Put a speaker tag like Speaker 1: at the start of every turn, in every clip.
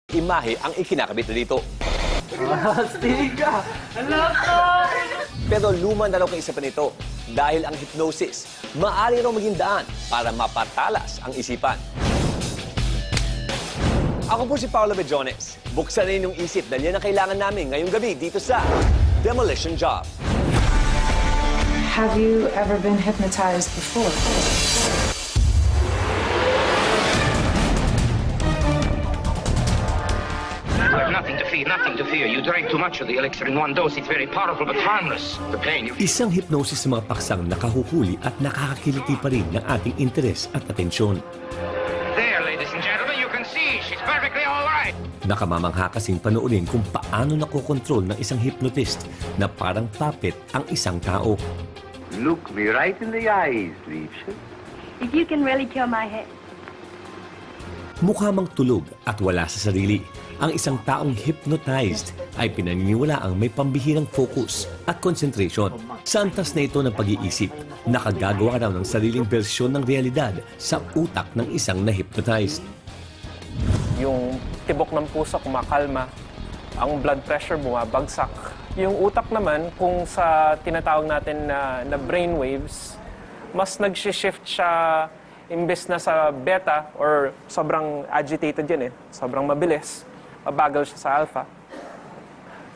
Speaker 1: imahe ang ikinakabit na dito.
Speaker 2: Stiga! Alam ko!
Speaker 1: Pero luma na raw kaisipan nito dahil ang hypnosis maaari raw maging daan para mapatalas ang isipan. Ako po si Paolo Bejones. Buksan na inyong isip dahil yan ang kailangan namin ngayong gabi dito sa Demolition Job.
Speaker 3: Have you ever been hypnotized before?
Speaker 4: You have nothing to fear. You drank too much of the elixir in one dose. It's very powerful but harmless. The pain you feel.
Speaker 1: Isang hypnosis sa mga paksang nakahuhuli at nakakakiliti pa rin ng ating interes at atensyon.
Speaker 4: There, ladies and gentlemen, you can see she's perfectly all right.
Speaker 1: Nakamamangha kasing panoorin kung paano nakokontrol ng isang hypnotist na parang puppet ang isang tao.
Speaker 5: Look me right in the eyes, Liebchen.
Speaker 6: If you can really cure my head.
Speaker 1: Mukha mang tulog at wala sa sarili. Ang isang taong hypnotized ay pinaniniwalaang may pambihirang focus at concentration. Sa antas na ito ng pag-iisip, nakagagawa raw ng sariling bersyon ng realidad sa utak ng isang na-hypnotized.
Speaker 2: Yung tibok ng puso kumakalma, ang blood pressure bumabagsak. Yung utak naman, kung sa tinatawag natin na brain waves, mas nag-shift siya imbes na sa beta or sobrang agitated yan sobrang mabilis, mabagal siya sa alpha.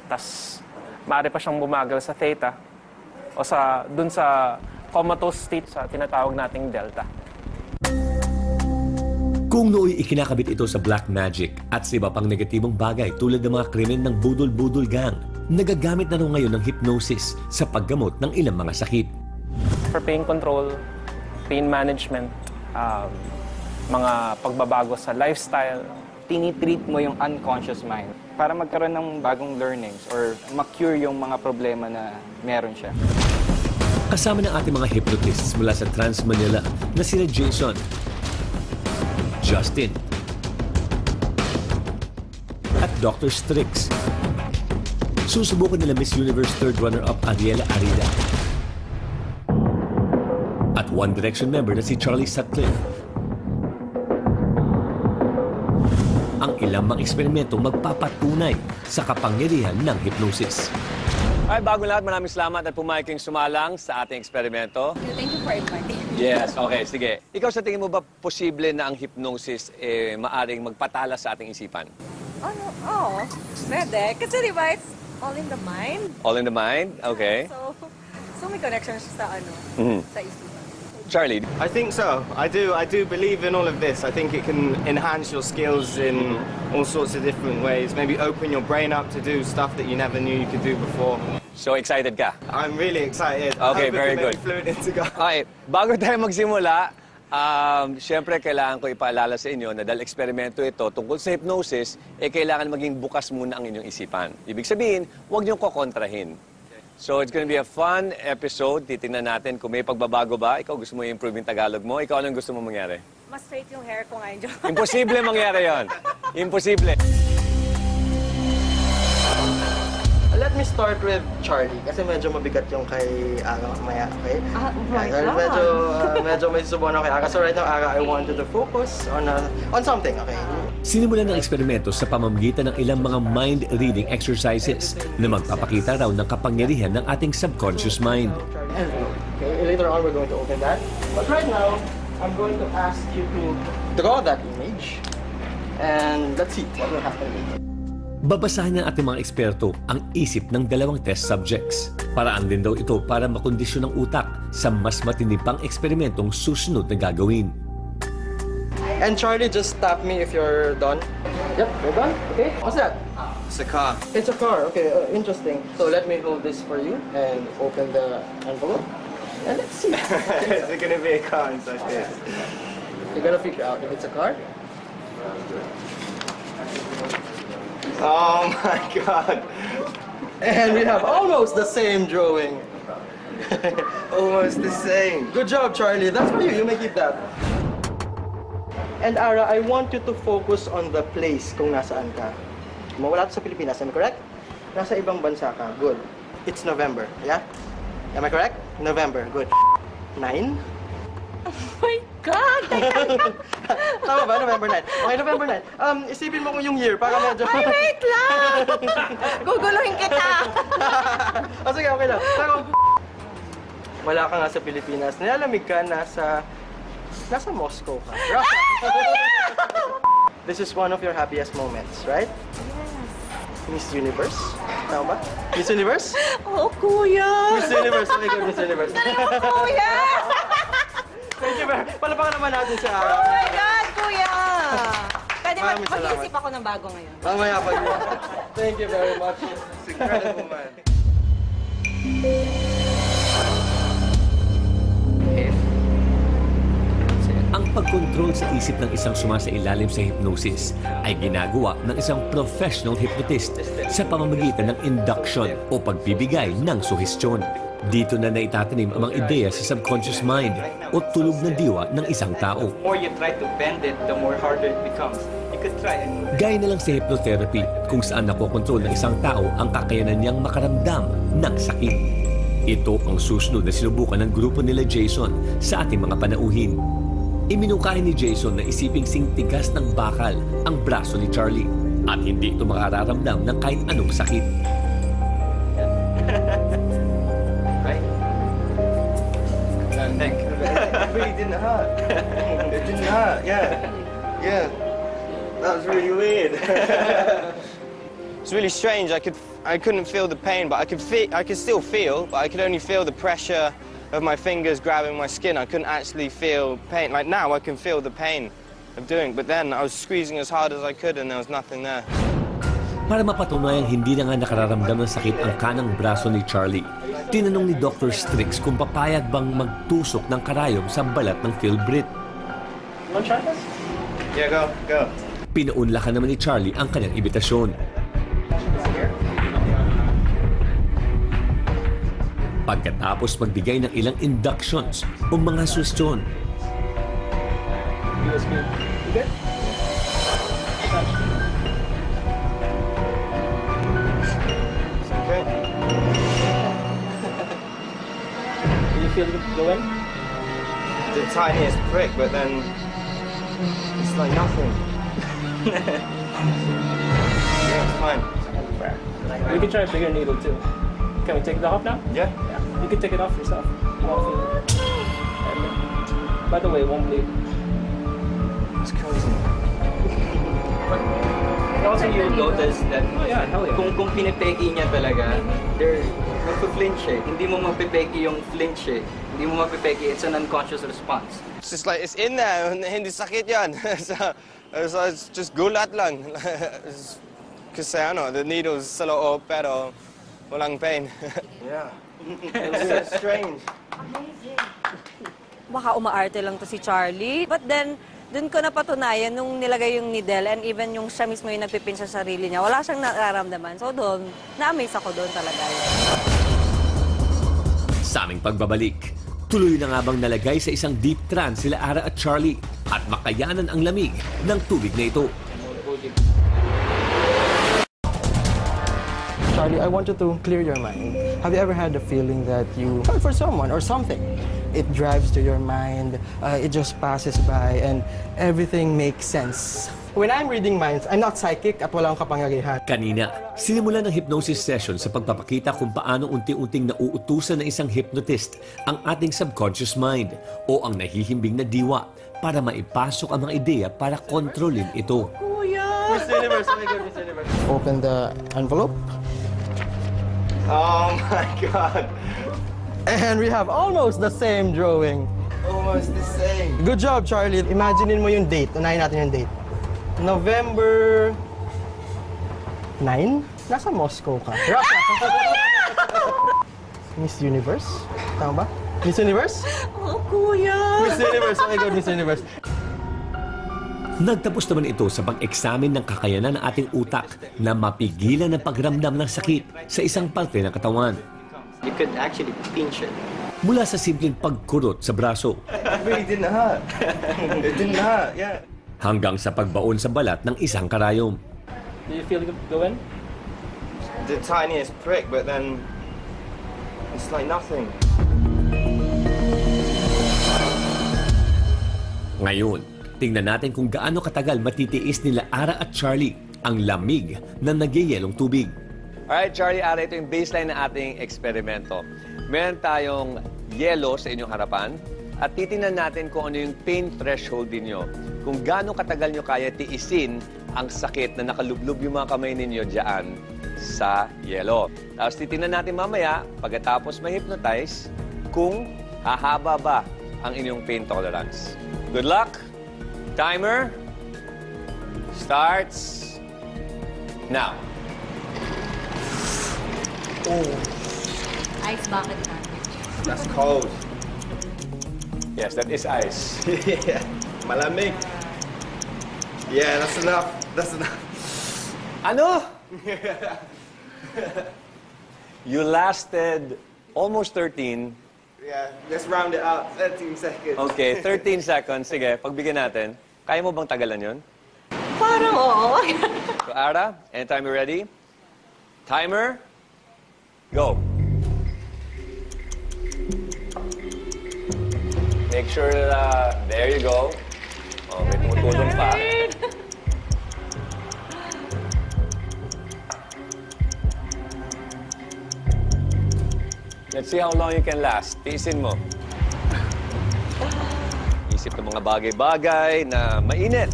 Speaker 2: Tas maaari pa siyang bumagal sa theta o dun sa comatose state sa tinatawag nating delta.
Speaker 1: Kung nooy ikinakabit ito sa black magic at sa iba pang negatibong bagay tulad ng mga krimen ng budol-budol gang, nagagamit na raw ngayon ng hypnosis sa paggamot ng ilang mga sakit.
Speaker 2: For pain control, pain management, mga pagbabago sa lifestyle.
Speaker 7: Tinitreat mo yung unconscious mind para magkaroon ng bagong learnings or ma-cure yung mga problema na meron siya.
Speaker 1: Kasama ng ating mga hypnotists mula sa Trans Manila na sina Jason, Justin, at Dr. Strix. Susubukan nila Miss Universe third runner-up Ariela Arida at One Direction member na si Charlie Sutcliffe. Ang ilang mga eksperimentong magpapatunay sa kapangyarihan ng hypnosis. Ay, bago lahat, maraming salamat at pumayag kayong sumalang sa ating eksperimento.
Speaker 6: Thank you for inviting.
Speaker 1: Yes, okay, sige. Ikaw sa tingin mo ba posible na ang hypnosis maaring magpatala sa ating isipan?
Speaker 6: Ano? Oo. Pwede. Kasi di ba, it's all in the mind.
Speaker 1: All in the mind? Okay.
Speaker 6: So may connection siya sa sa isipan.
Speaker 1: Charlie?
Speaker 8: I think so. I do believe in all of this. I think it can enhance your skills in all sorts of different ways. Maybe open your brain up to do stuff that you never knew you could do before.
Speaker 1: So excited ka?
Speaker 8: I'm really excited.
Speaker 1: Okay,
Speaker 8: I hope
Speaker 1: very
Speaker 8: it can
Speaker 1: good.
Speaker 8: make me fluent in Tagalog.
Speaker 1: Okay, bago tayo magsimula, siyempre kailangan ko ipaalala sa inyo na dahil eksperimento ito tungkol sa hypnosis, kailangan maging bukas muna ang inyong isipan. Ibig sabihin, huwag niyong kokontrahin. So it's gonna be a fun episode. Titingnan natin kung may pagbabago ba. Ikaw gusto mo i-improve yung Tagalog mo. Ikaw anong gusto mo mangyari?
Speaker 6: Mas straight yung hair ko ngayon.
Speaker 1: Imposible mangyari yon. Imposible.
Speaker 9: Let me start with Charlie kasi medyo mabigat yung kay Aga mamaya, okay? Medyo may susubukan ako kay Aga. So right now, Aga, I wanted to focus on something, okay?
Speaker 1: Sinimulan ng eksperimento sa pamamagitan ng ilang mga mind-reading exercises na magpapakita raw ng kapangyarihan ng ating subconscious mind.
Speaker 9: Okay, later on, we're going to open that. But right now, I'm going to ask you to draw that image. And let's see what will happen later.
Speaker 1: Babasahin ng ating mga eksperto ang isip ng dalawang test subjects. Paraan din daw ito para makondisyon ang utak sa mas matindi pang eksperimentong susunod na gagawin.
Speaker 9: And Charlie, just tap me if you're done. Yep, you're done. Okay, what's that?
Speaker 8: It's a car.
Speaker 9: It's a car. Okay, interesting. So let me hold this for you and open the envelope. And let's see.
Speaker 8: Is it going to be a car inside this?
Speaker 9: You're gonna figure out if it's a car.
Speaker 8: Oh my God.
Speaker 9: And we have almost the same drawing.
Speaker 8: Almost the same.
Speaker 9: Good job, Charlie. That's for you. You may keep that. And Ara, I want you to focus on the place kung nasaan ka. Mawala sa Pilipinas, am I correct? Nasa ibang bansa ka. Good. It's November, yeah? Am I correct? November, good. 9?
Speaker 6: Wait. God!
Speaker 9: Tama ba? November 9. Okay, November 9. Isipin mo kung yung year para medyo...
Speaker 6: Ay, wait lang! Guguluhin kita!
Speaker 9: Sige, okay lang. Pero, wala ka nga sa Pilipinas. Nilalamig ka, nasa Moscow ka. Russia! This is one of your happiest moments, right? Miss Universe? Tama ba? Miss Universe?
Speaker 6: Oh, kuya!
Speaker 9: Miss Universe. Okay, good, Miss Universe.
Speaker 6: Kuya!
Speaker 9: Thank you very much. Palapakan naman natin si Ara.
Speaker 6: Oh my God, kuya! Pwede
Speaker 9: Maraming salamat.
Speaker 6: mag-iisip ako ng bago ngayon.
Speaker 9: Mamaya pag Thank you very much. It's incredible, man.
Speaker 1: Ang pagkontrol sa isip ng isang sumasailalim sa hypnosis ay ginagawa ng isang professional hypnotist sa pamamagitan ng induction o pagbibigay ng suhestyon. Dito na naitatanim ang mga ideya sa subconscious mind o tulog na diwa ng isang tao.
Speaker 7: The more you try to bend it, the more harder it becomes. You could try it.
Speaker 1: Gaya na lang sa hypnotherapy kung saan nakokontrol ng isang tao ang kakayanan niyang makaramdam ng sakit. Ito ang susunod na sinubukan ng grupo nila Jason sa ating mga panauhin. Iminukay ni Jason na isiping singtigas ng bakal ang braso ni Charlie at hindi ito makararamdam ng kahit anong sakit.
Speaker 8: It really didn't hurt. It didn't hurt, yeah. Yeah. That was really weird. It's really strange. I couldn't feel the pain, but I could still feel, but I could only feel the pressure of my fingers grabbing my skin. I couldn't actually feel pain. Like now I can feel the pain of doing it, but then I was squeezing as hard as I could and there was nothing there.
Speaker 1: Para mapatunayang hindi na nga nakararamdam ng sakit ang kanang braso ni Charlie, tinanong ni Dr. Strix kung papayag bang magtusok ng karayom sa balat ng Philbrit.
Speaker 9: You want to try this?
Speaker 8: Yeah, go.
Speaker 1: Pinaunlakan naman ni Charlie ang kanyang imbitasyon. Pagkatapos magbigay ng ilang inductions o mga suggestion.
Speaker 9: USB. You good?
Speaker 8: Okay.
Speaker 9: Do you feel it go in?
Speaker 8: The tiniest prick, but then it's like nothing. Yeah, it's fine.
Speaker 2: We can try a bigger needle too. Can we take that off now?
Speaker 8: Yeah.
Speaker 2: You can take it off yourself. You won't feel it. And, by the way, it won't bleed.
Speaker 8: It's crazy.
Speaker 7: And also you'll notice that
Speaker 2: Oh yeah, hell yeah.
Speaker 7: kung pinipeki niya talaga, they're magpa-flinch eh. Hindi mo mapipeki yung flinch eh. Hindi mo mapipeki, it's an unconscious response.
Speaker 8: It's just like, it's in there, hindi sakit yan. so it's just gulat lang. Kasi the needle's sa loob, pero walang pain. Yeah. It's so strange.
Speaker 6: Baka umaarte lang to si Charlie. But then, dun ko napatunayan nung nilagay yung needle and even yung siya mismo yung nagpipin sa sarili niya, wala siyang nararamdaman. So doon, na-amaze ako doon talaga.
Speaker 1: Sa aming pagbabalik, tuloy na nga bang nalagay sa isang deep trance sila Ara at Charlie at makayanan ang lamig ng tubig na ito.
Speaker 9: Charlie, I wanted to clear your mind. Have you ever had the feeling that you fell for someone or something? It drives to your mind, it just passes by, and everything makes sense. When I'm reading minds, I'm not psychic at wala akong kapangyarihan.
Speaker 1: Kanina, sinimulan ng hypnosis session sa pagpapakita kung paano unti-unting nauutusan ng isang hypnotist ang ating subconscious mind o ang nahihimbing na diwa para maipasok ang mga ideya para kontrolin ito.
Speaker 9: Miss Universe, okay, good, Miss Universe. Open the envelope.
Speaker 8: Oh my God.
Speaker 9: And we have almost the same drawing.
Speaker 8: Almost the same.
Speaker 9: Good job, Charlie. Imaginein mo yung date. Unahin natin yung date. November 9? Nasa Moscow ka. Russia. Miss Universe? Tama ba? Miss Universe?
Speaker 6: Oh, kuya!
Speaker 9: Miss Universe. Okay, good, Miss Universe.
Speaker 1: Nagtapos naman ito sa pag-eksamin ng kakayanan ng ating utak na mapigilan ang pagramdam ng sakit sa isang parte ng katawan.
Speaker 7: You could actually pinch it.
Speaker 1: Mula sa simpleng pagkurot sa braso
Speaker 8: It really didn't hurt. It didn't hurt, yeah.
Speaker 1: hanggang sa pagbaon sa balat ng isang karayom.
Speaker 2: Do you feel it go in?
Speaker 8: The tiniest prick, but then it's like nothing.
Speaker 10: Ngayon, tingnan natin kung gaano katagal matitiis nila Ara at Charlie ang lamig ng nagyayelong tubig.
Speaker 1: Alright, Charlie, Ara, ito yung baseline ng ating eksperimento. Meron tayong yelo sa inyong harapan at titingnan natin kung ano yung pain threshold ninyo. Kung gaano katagal nyo kaya tiisin ang sakit na nakalublob yung mga kamay ninyo dyan sa yelo. Tapos titingnan natin mamaya, pagkatapos ma-hypnotize, kung hahaba ba ang inyong pain tolerance. Good luck! Timer starts now.
Speaker 6: Ice bucket na.
Speaker 8: That's cold.
Speaker 1: Yes, that is ice.
Speaker 8: Yeah, malamig. Yeah, that's enough. That's enough.
Speaker 1: Ano? You lasted almost 13.
Speaker 8: Yeah, let's round it up. 13 seconds.
Speaker 1: Okay, 13 seconds. Sige, pagbigyan natin. Kaya mo bang tagalan yun?
Speaker 6: Parang oo.
Speaker 1: So, Ara, anytime you're ready. Timer, go. Make sure that, there you go. Oh, may tumutulong pa. Let's see how long you can last. Tiisin mo. Isip ng mga bagay-bagay na mainit.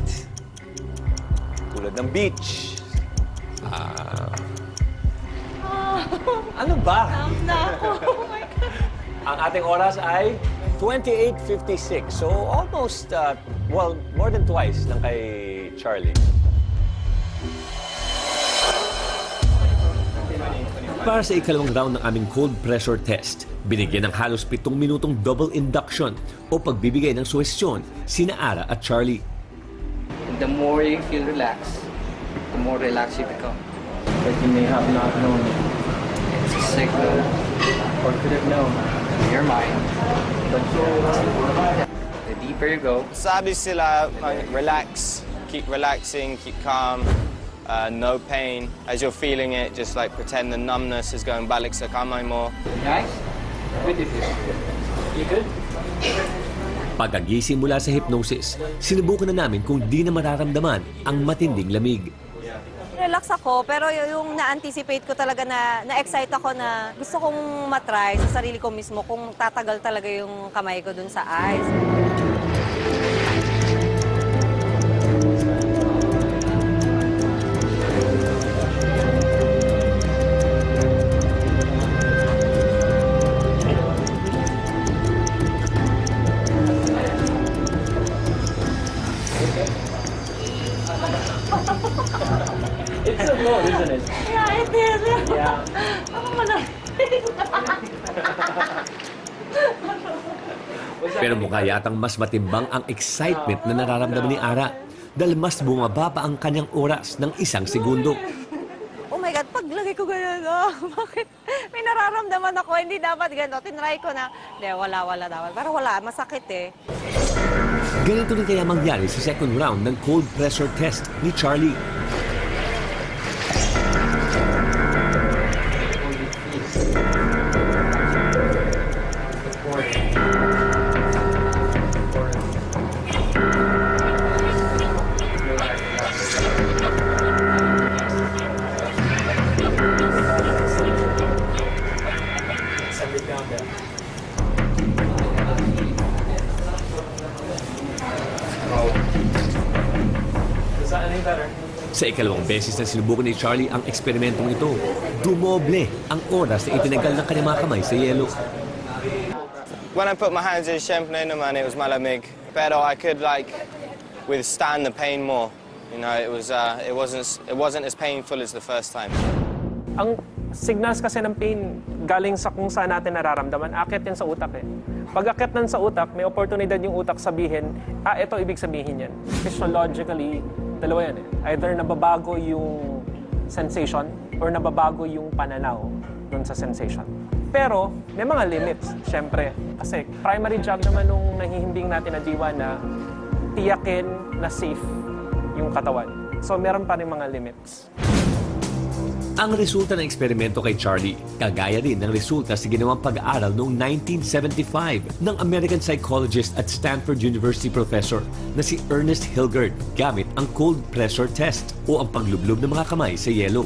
Speaker 1: Tulad ng beach. Ano ba?
Speaker 6: Na ako. Oh my God.
Speaker 1: Ang ating oras ay 28:56. So almost, well, more than twice ng kay Charlie.
Speaker 10: Para sa ikalawang round ng aming cold pressure test, binigyan ng halos 7 minutong double induction o pagbibigay ng suwestyon sina Ara at Charlie.
Speaker 7: The more you feel relaxed, the more relaxed you become.
Speaker 2: But you may have not known it.
Speaker 7: It's a signal
Speaker 2: Or could have known.
Speaker 7: in your mind. The deeper you go,
Speaker 8: Sabi sila, relax, keep relaxing, keep calm, no pain. As you're feeling it, just like pretend the numbness is going balik sa kamay mo.
Speaker 7: guys, good if you good?
Speaker 10: Pagkagising mula sa hypnosis, sinubukan na namin kung di na mararamdaman ang matinding lamig.
Speaker 6: Relax ako, pero yung na-anticipate ko talaga na-excite ako na gusto kong matry sa sarili ko mismo kung tatagal talaga yung kamay ko dun sa ice.
Speaker 2: It's so cold, isn't it?
Speaker 6: Yeah, it is.
Speaker 2: Yeah.
Speaker 6: Ako malamig.
Speaker 10: Pero mukha yatang mas matimbang ang excitement na nararamdaman ni Ara dahil mas bumaba pa ang kanyang oras ng 1 segundo.
Speaker 6: Oh my God, paglagay ko ganyan, bakit? May nararamdaman ako, hindi dapat gano'n. Tinry ko na, hindi, wala dapat. Pero wala, masakit eh.
Speaker 10: Ganito rin kaya mangyari sa second round ng cold pressure test ni Charlie. Sa ikalawang beses na sinubukan ni Charlie ang eksperimentong ito, dumoble ang oras na itinagal ng kanyang mga kamay sa yelo.
Speaker 8: When I put my hands in, syempre naman, it was malamig. Pero I could like withstand the pain more. You know, it wasn't as painful as the first time.
Speaker 2: Ang signals kasi ng pain galing sa kung saan natin nararamdaman, akit yan sa utak eh. Pag akit nan sa utak, may oportunidad yung utak sabihin, ito ibig sabihin yan. Physiologically, dalawa yan eh. Either nababago yung sensation or nababago yung pananaw dun sa sensation. Pero, may mga limits, syempre. Kasi primary job naman nung nahihimbing natin na diwa na tiyakin na safe yung katawan. So, meron pa rin mga limits.
Speaker 10: Ang resulta ng eksperimento kay Charlie, kagaya rin ng resulta sa ginawang pag-aaral noong 1975 ng American psychologist at Stanford University professor na si Ernest Hilgard gamit ang cold pressure test o ang paglublob ng mga kamay sa yelo.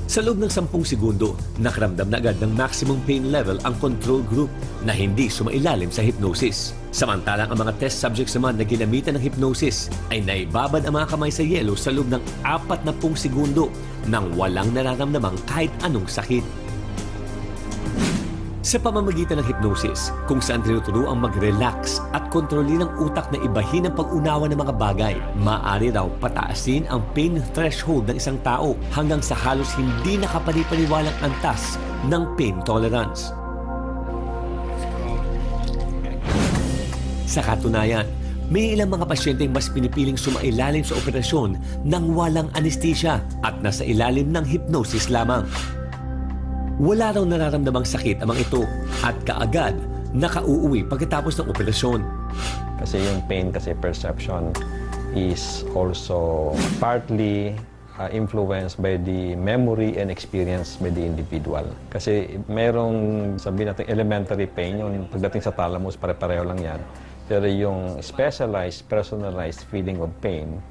Speaker 10: Sa loob ng 10 segundo, nakaramdam na agad ng maximum pain level ang control group na hindi sumailalim sa hypnosis. Samantalang ang mga test subjects naman na ginamitan ng hypnosis ay naibabad ang mga kamay sa yelo sa loob ng 40 segundo nang walang nararamdamang kahit anong sakit. Sa pamamagitan ng hypnosis, kung saan tinuturo ang mag-relax at kontrolin ng utak na ibahin ang pag-unawa ng mga bagay, maaari raw pataasin ang pain threshold ng isang tao hanggang sa halos hindi nakapanipaniwalang antas ng pain tolerance. Sa katunayan, may ilang mga pasyenteng mas pinipiling sumailalim sa operasyon nang walang anesthesia at nasa ilalim ng hypnosis lamang. Wala raw nararamdamang sakit amang ito at kaagad nakauuwi pagkatapos ng operasyon.
Speaker 11: Kasi yung pain kasi perception is also partly influenced by the memory and experience by the individual. Kasi mayroong sabihin natin elementary pain, yung pagdating sa thalamus pare-pareho lang yan. Pero yung specialized, personalized feeling of pain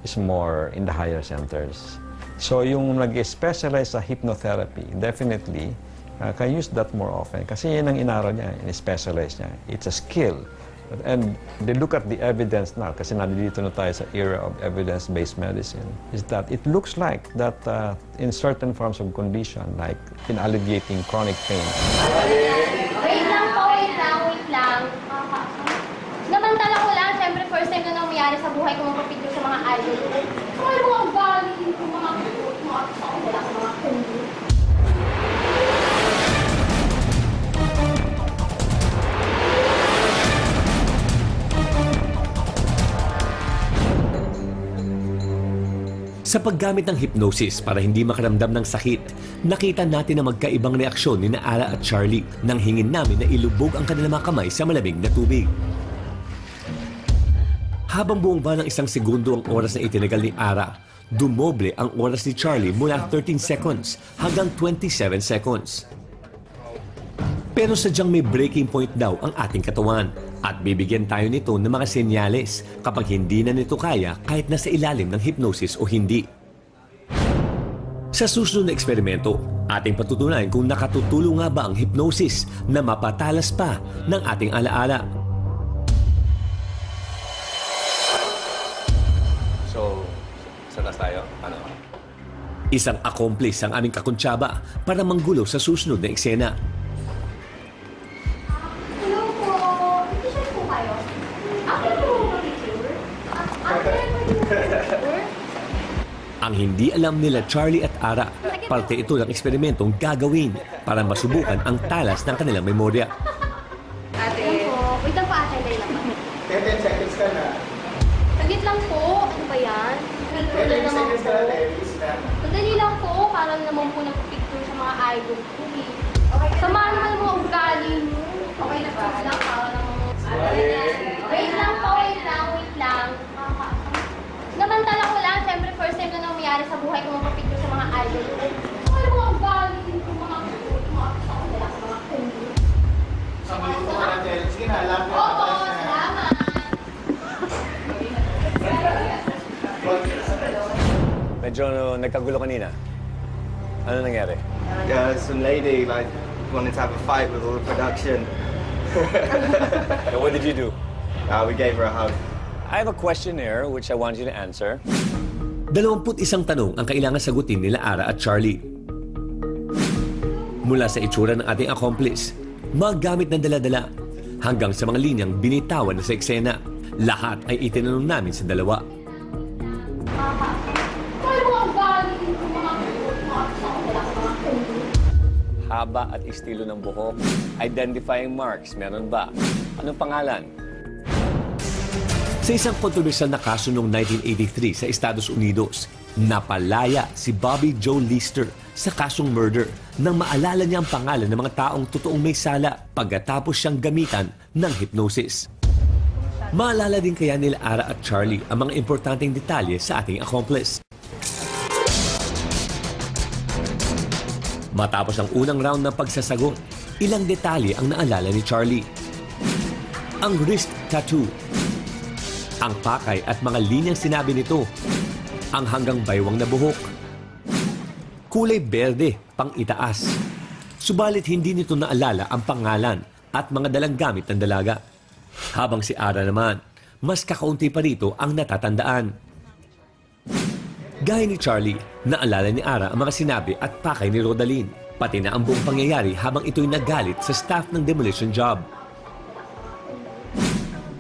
Speaker 11: is more in the higher centers. So yung nag-specialize sa hypnotherapy, definitely can use that more often. Kasi yan ang inaral niya, in-specialize niya. It's a skill. And they look at the evidence now, kasi nandito na tayo sa era of evidence-based medicine, is that it looks like that in certain forms of condition, like in alleviating chronic pain.
Speaker 12: Wait lang po, wait lang. Namantala ko lang, siyempre first time na nangyari sa buhay ko magpapicture sa mga idol ko. Ano mga galing, mga wala ko mga kundi.
Speaker 10: Sa paggamit ng hypnosis para hindi makaramdam ng sakit, nakita natin na magkaibang reaksyon ni Ara at Charlie nang hingin namin na ilubog ang kanilang mga kamay sa malamig na tubig. Habang buong ba ng 1 segundo ang oras na itinagal ni Ara, dumoble ang oras ni Charlie mula 13 seconds hanggang 27 seconds. Pero sadyang may breaking point daw ang ating katawan at bibigyan tayo nito ng mga senyales kapag hindi na nito kaya kahit nasa ilalim ng hypnosis o hindi. Sa susunod na eksperimento, ating patutunayan kung nakatutulong nga ba ang hypnosis na mapatalas pa ng ating alaala.
Speaker 1: So, salas tayo? Ano?
Speaker 10: Isang accomplice ang aming kakuntsaba para manggulo sa susunod na eksena. Ang hindi alam nila Charlie at Ara, parte ito ng eksperimentong gagawin para masubukan ang talas ng kanilang memorya.
Speaker 12: Ate po, wait lang po ate, dahil lang po.
Speaker 9: 10 seconds ka na.
Speaker 12: Saglit lang po, ano ba yan? Picture naman po. Madali lang po, para naman po nagpicture sa mga idol ko eh. Sama naman ang mga ugali mo. Okay na po lang, para naman. Wait lang po, wait lang. Namantala ko lang, siyempre first time na nangyari sa buhay ko magpapicture sa mga idol ko. Ano mga ugali ko, mga wala sa mga kundi.
Speaker 9: Samayin ko natin. Sige na, alam ko.
Speaker 12: Oo, salamat.
Speaker 1: Medyo nagkagulo kanina. Ano nangyari?
Speaker 8: Yeah, some lady like wanted to have a fight with all the production.
Speaker 1: So what did you do?
Speaker 8: We gave her a hug.
Speaker 1: I have a questionnaire which I want you to answer.
Speaker 10: 21 tanong ang kailangan sagutin nila Ara at Charlie. Mula sa itsura ng ating accomplice, magamit ng dala-dala, hanggang sa mga linyang binitawan na sa eksena. Lahat ay itinanong namin sa dalawa.
Speaker 1: Haba at estilo ng buhok. Identifying marks, meron ba? Anong pangalan?
Speaker 10: Sa isang kontrobersyal na kaso noong 1983 sa Estados Unidos, napalaya si Bobby Joe Lister sa kasong murder nang maalala niya ang pangalan ng mga taong totoong may sala pagkatapos siyang gamitan ng hypnosis. Maalala din kaya nila Ara at Charlie ang mga importanteng detalye sa ating accomplice. Matapos ang unang round ng pagsasagot, ilang detalye ang naalala ni Charlie. Ang wrist tattoo, ang pakay at mga linyang sinabi nito, ang hanggang baywang na buhok, kulay berde pang itaas. Subalit hindi nito naalala ang pangalan at mga dalang gamit ng dalaga. Habang si Ara naman, mas kakaunti pa rito ang natatandaan. Gaya ni Charlie, naalala ni Ara ang mga sinabi at pakay ni Rodalyn, pati na ang buong pangyayari habang ito'y nagalit sa staff ng demolition job.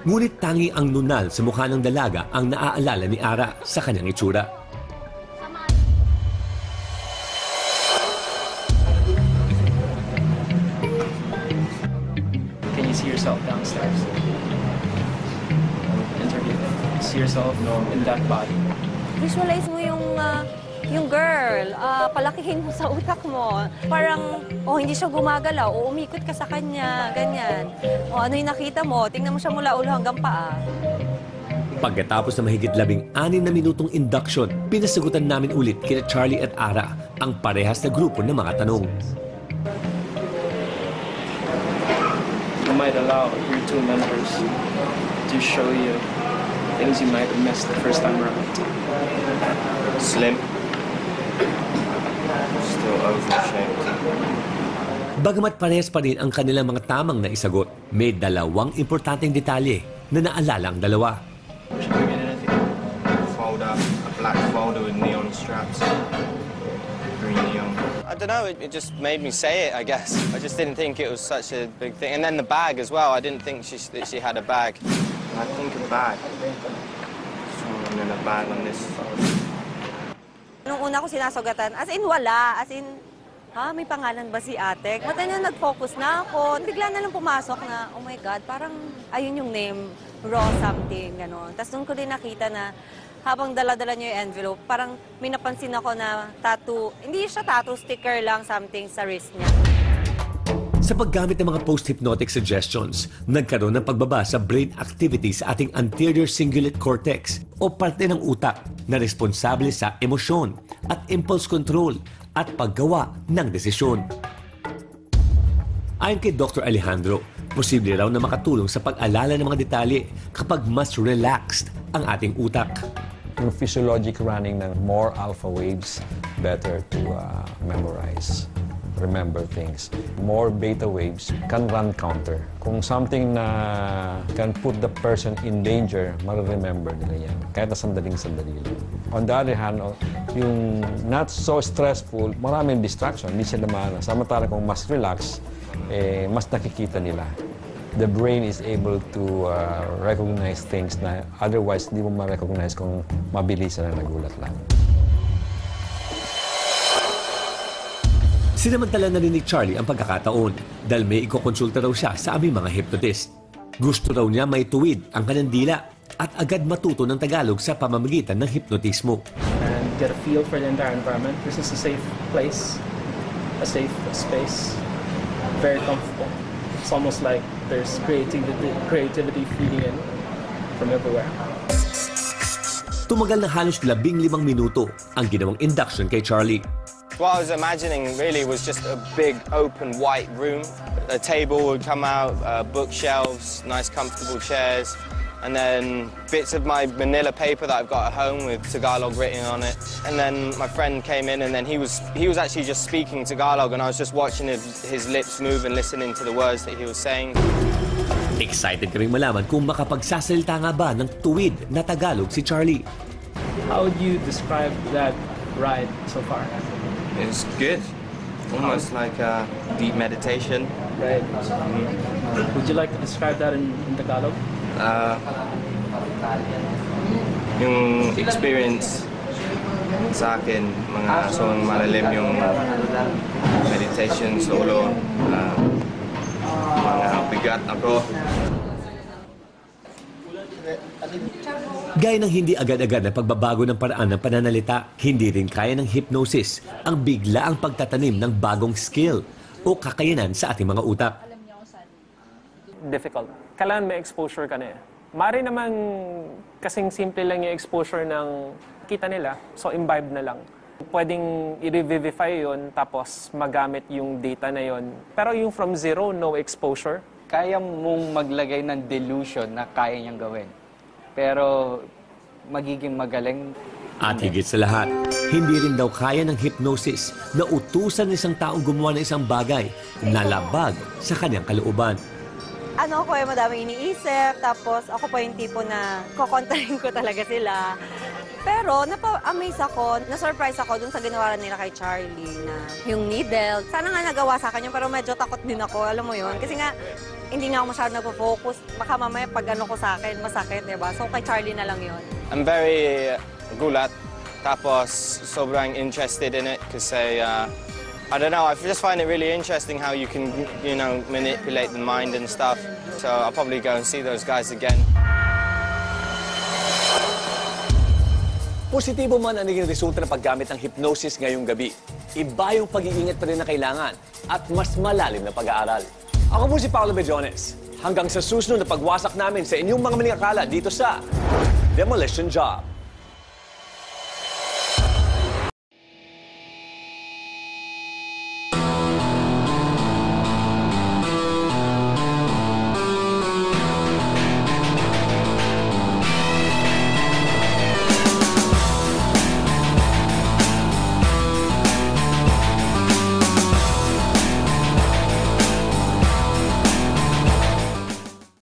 Speaker 10: Ngunit tangi ang nunal sa mukha ng dalaga ang naaalala ni Ara sa kanyang itsura.
Speaker 2: Can you see yourself downstairs? Interview. See yourself in that body.
Speaker 6: Visualize mo yung girl, palakihin mo sa utak mo. Parang, hindi siya gumagalaw, umikot ka sa kanya, ganyan. Ano yung nakita mo, tingnan mo siya mula ulo hanggang paa.
Speaker 10: Pagkatapos na mahigit 16 na minutong induction, pinasagutan namin ulit kina Charlie at Ara ang parehas na grupo ng mga tanong.
Speaker 2: You might allow your two members to show you things you might have missed the first time around.
Speaker 8: Slim. Still oval-shaped.
Speaker 10: Bagamat parehas pa rin ang kanilang mga tamang naisagot, may dalawang importanteng detalye na naalala ang dalawa.
Speaker 8: Folder, a black folder with neon straps. Green neon. I don't know, it just made me say it, I guess. I just didn't think it was such a big thing. And then the bag as well, I didn't think that she had a bag. I think a bag. And then a bag on this.
Speaker 6: Nung una ko sinasagatan, as in wala, as in, may pangalan ba si ate? Mata na nag-focus na ako. Bigla na lang pumasok na, oh my God, parang ayun yung name, Raw something, gano'n. Tapos nung ko din nakita na habang dala-dala niya yung envelope, parang may napansin ako na tattoo, hindi siya tattoo, sticker lang, something sa wrist niya.
Speaker 10: Sa paggamit ng mga post-hypnotic suggestions, nagkaroon ng pagbaba sa brain activity sa ating anterior cingulate cortex o parte ng utak na responsable sa emosyon at impulse control at paggawa ng desisyon. Ayon kay Dr. Alejandro, posible raw na makatulong sa pag-alala ng mga detalye kapag mas relaxed ang ating utak.
Speaker 11: Yung physiologic running ng more alpha waves, better to memorize. Remember things. More beta waves can run counter. Kung something na can put the person in danger, ma-remember nila yan. Kahit na sandaling-sandali lang. On the other hand, yung not so stressful, maraming distraction, hindi sila maana. Samantala kung mas relax, mas nakikita nila. The brain is able to recognize things na otherwise hindi mo ma-recognize kung mabilis na nagulat lang.
Speaker 10: Sinamantala na rin ni Charlie ang pagkakataon dahil may ikokonsulta raw siya sa aming mga hypnotist. Gusto raw niya may tuwid ang kanyang dila at agad matuto ng Tagalog sa pamamagitan ng hipnotismo.
Speaker 2: And get a feel for the entire environment. This is a safe place, a safe space, very comfortable. It's almost like there's creativity feeding in from everywhere.
Speaker 10: Tumagal na halos 15 minuto ang ginawang induction kay Charlie.
Speaker 8: What I was imagining really was just a big open white room. A table would come out, bookshelves, nice comfortable chairs, and then bits of my manila paper that I've got at home with Tagalog written on it. And then my friend came in and then he was actually just speaking Tagalog and I was just watching his lips move and listening to the words that he was saying.
Speaker 10: Excited kaming malaman kung makapagsasalita nga ba ng tuwid na Tagalog si Charlie.
Speaker 2: How would you describe that ride so far?
Speaker 8: It's good. Almost like a deep meditation.
Speaker 2: Right. Would you like to describe that in Tagalog?
Speaker 8: Yung experience sa akin, mga sobrang malalim yung meditation solo. Mga bigat ako.
Speaker 10: Gaya ng hindi agad-agad na pagbabago ng paraan ng pananalita, hindi rin kaya ng hypnosis ang biglaang pagtatanim ng bagong skill o kakayanan sa ating mga utak.
Speaker 2: Difficult. Kailangan may exposure ka na eh. Mari naman kasing simple lang yung exposure ng kita nila, so imbibe na lang. Pwedeng i-revivify yun, tapos magamit yung data na yun. Pero yung from zero, no exposure.
Speaker 7: Kaya mong maglagay ng delusion na kaya niyang gawin. Pero magiging magaling.
Speaker 10: At higit sa lahat, hindi rin daw kaya ng hypnosis na utusan ng isang taong gumawa ng isang bagay na labag sa kanyang kalooban.
Speaker 6: Ano ako madaming iniisip, tapos ako po yung tipo na kokontrahin ko talaga sila. Pero napa-amaze ako, na-surprise ako dun sa ginawa nila kay Charlie na yung needle. Sana nga nagawa sa akin yun, pero medyo takot din ako, alam mo yun. Kasi nga, hindi nga ako masyadong nagpo-focus. Baka mamaya pag ano ko sa akin, masakit, diba? So kay Charlie na lang yun.
Speaker 8: I'm very gulat, tapos sobrang interested in it kasi I don't know, I just find it really interesting how you can, you know, manipulate the mind and stuff. So I'll probably go and see those guys again.
Speaker 1: Positibo man ang naging resulta ng paggamit ng hypnosis ngayong gabi. Iba yung pag-iingat pa rin na kailangan at mas malalim na pag-aaral. Ako po si Paolo Bejones. Hanggang sa susunod na pagwasak namin sa inyong mga maling akala dito sa Demolition Job.